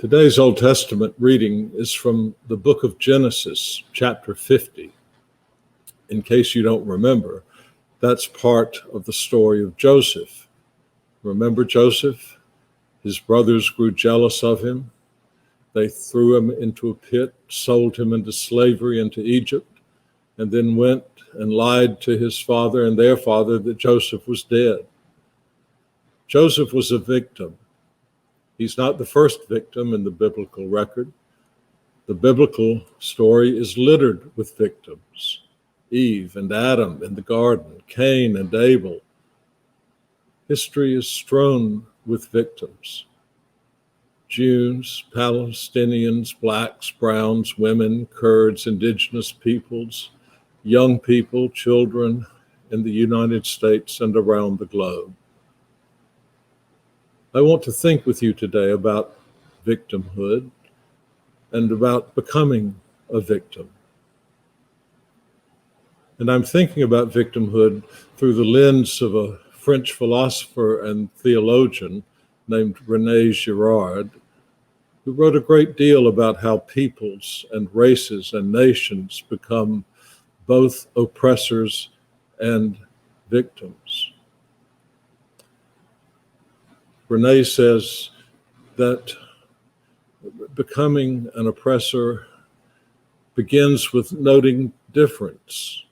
Today's Old Testament reading is from the book of Genesis, chapter 50. In case you don't remember, that's part of the story of Joseph. Remember Joseph? His brothers grew jealous of him. They threw him into a pit, sold him into slavery into Egypt, and then went and lied to his father and their father that Joseph was dead. Joseph was a victim. He's not the first victim in the biblical record. The biblical story is littered with victims. Eve and Adam in the garden, Cain and Abel. History is strewn with victims. Jews, Palestinians, blacks, browns, women, Kurds, indigenous peoples, young people, children in the United States and around the globe. I want to think with you today about victimhood and about becoming a victim. And I'm thinking about victimhood through the lens of a French philosopher and theologian named René Girard, who wrote a great deal about how peoples and races and nations become both oppressors and victims. René says that becoming an oppressor begins with noting difference.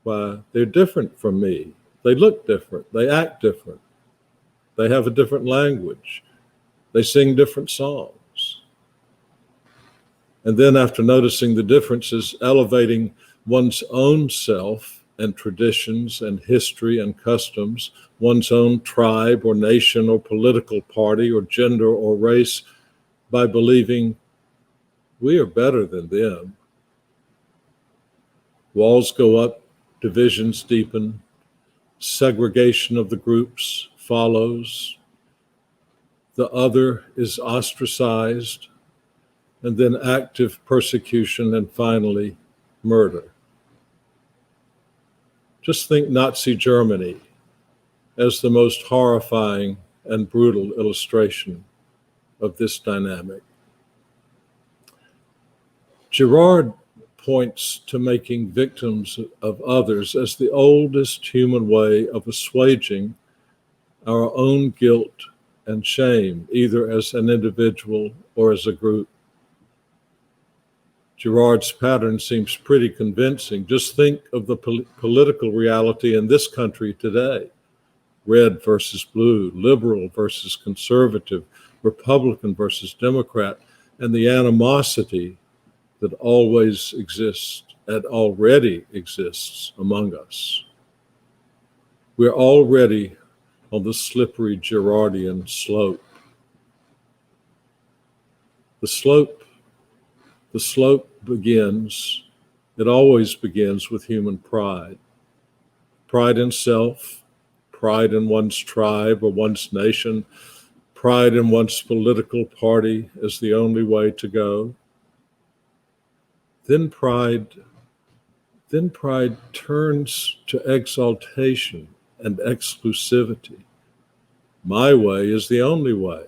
Why, they're different from me. They look different. They act different. They have a different language. They sing different songs. And then after noticing the differences, elevating one's own self and traditions and history and customs, one's own tribe or nation or political party or gender or race by believing we are better than them. Walls go up, divisions deepen, segregation of the groups follows, the other is ostracized, and then active persecution, and finally murder. Just think Nazi Germany as the most horrifying and brutal illustration of this dynamic. Girard points to making victims of others as the oldest human way of assuaging our own guilt and shame, either as an individual or as a group. Girard's pattern seems pretty convincing. Just think of the political reality in this country today. Red versus blue, liberal versus conservative, Republican versus Democrat, and the animosity that always exists and already exists among us. We're already on the slippery Girardian slope. The slope begins, it always begins with human pride. Pride in self, pride in one's tribe or one's nation, pride in one's political party as the only way to go. Then pride turns to exaltation and exclusivity. My way is the only way.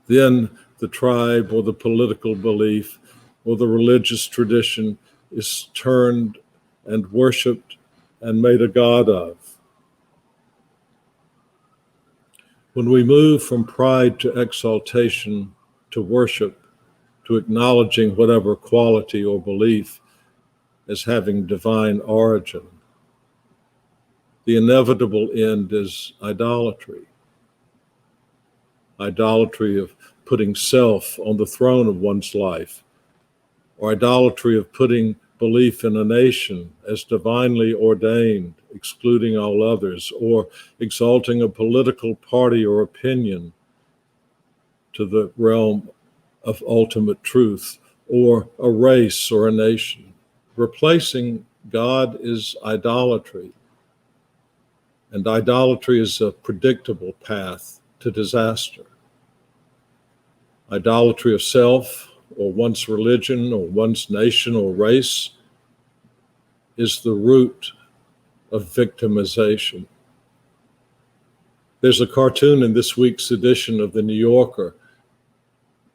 Then the tribe or the political belief or the religious tradition is turned and worshiped and made a god of. When we move from pride to exaltation to worship, to acknowledging whatever quality or belief as having divine origin, the inevitable end is idolatry. Idolatry of putting self on the throne of one's life, or idolatry of putting belief in a nation as divinely ordained, excluding all others, or exalting a political party or opinion to the realm of ultimate truth, or a race or a nation. Replacing God is idolatry, and idolatry is a predictable path to disaster. Idolatry of self, or one's religion, or one's nation or race, is the root of victimization. There's a cartoon in this week's edition of the New Yorker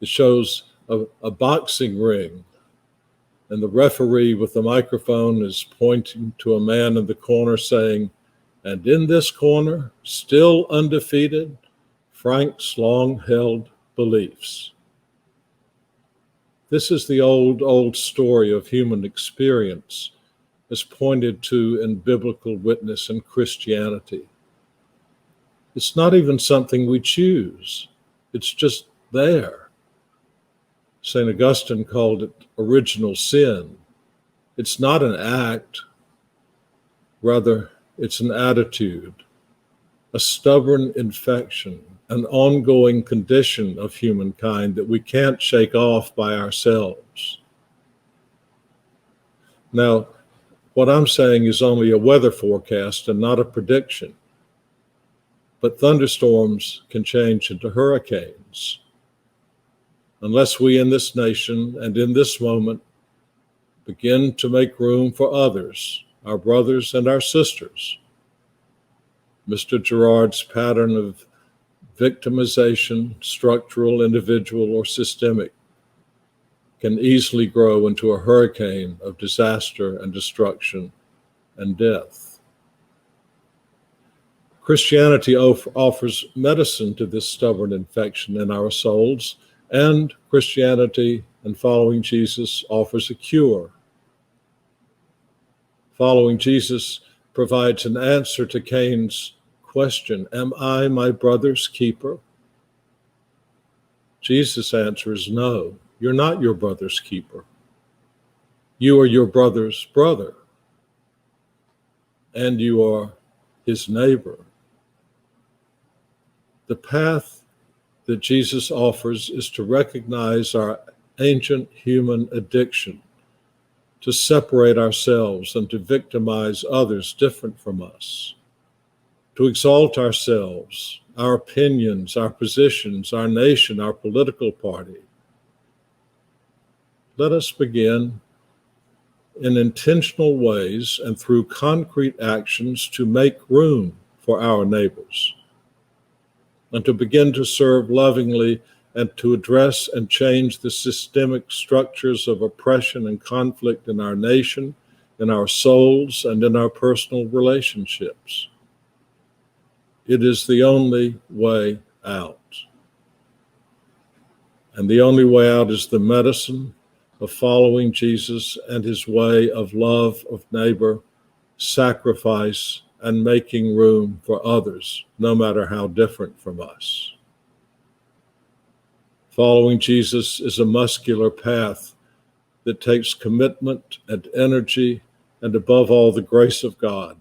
that shows a boxing ring, and the referee with the microphone is pointing to a man in the corner saying, "And in this corner, still undefeated, Frank's long-held beliefs." This is the old story of human experience as pointed to in biblical witness and Christianity. It's not even something we choose. It's just there. St. Augustine called it original sin. It's not an act, rather, it's an attitude, a stubborn infection, an ongoing condition of humankind that we can't shake off by ourselves. Now, what I'm saying is only a weather forecast and not a prediction. But thunderstorms can change into hurricanes. Unless we in this nation and in this moment begin to make room for others, our brothers and our sisters, Mr. Girard's pattern of victimization, structural, individual, or systemic, can easily grow into a hurricane of disaster and destruction and death. Christianity offers medicine to this stubborn infection in our souls, and Christianity and following Jesus offers a cure. Following Jesus provides an answer to Cain's question, "Am I my brother's keeper?" Jesus' answer is no, you're not your brother's keeper. You are your brother's brother, and you are his neighbor. The path that Jesus offers is to recognize our ancient human addiction, to separate ourselves and to victimize others different from us, to exalt ourselves, our opinions, our positions, our nation, our political party. Let us begin in intentional ways and through concrete actions to make room for our neighbors, and to begin to serve lovingly and to address and change the systemic structures of oppression and conflict in our nation, in our souls, and in our personal relationships. It is the only way out. And the only way out is the medicine of following Jesus and his way of love of neighbor, sacrifice, and making room for others, no matter how different from us. Following Jesus is a muscular path that takes commitment and energy and above all the grace of God.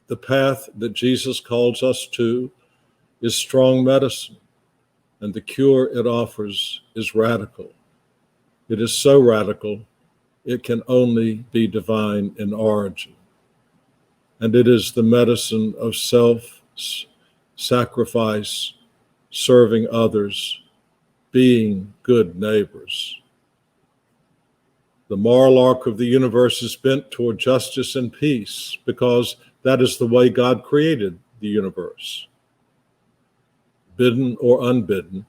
The path that Jesus calls us to is strong medicine, and the cure it offers is radical. It is so radical, it can only be divine in origin. And it is the medicine of self-sacrifice, serving others, being good neighbors. The moral arc of the universe is bent toward justice and peace because that is the way God created the universe. Bidden or unbidden,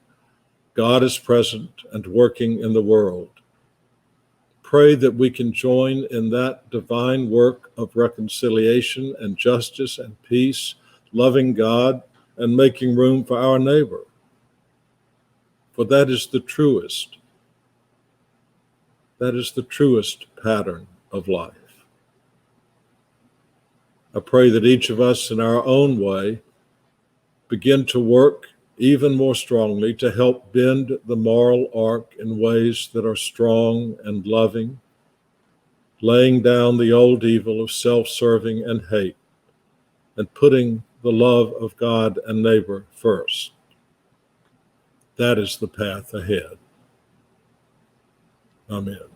God is present and working in the world. Pray that we can join in that divine work of reconciliation and justice and peace, loving God and making room for our neighbor. For that is the truest pattern of life. I pray that each of us in our own way begin to work even more strongly to help bend the moral arc in ways that are strong and loving, laying down the old evil of self-serving and hate, and putting the love of God and neighbor first. That is the path ahead. Amen.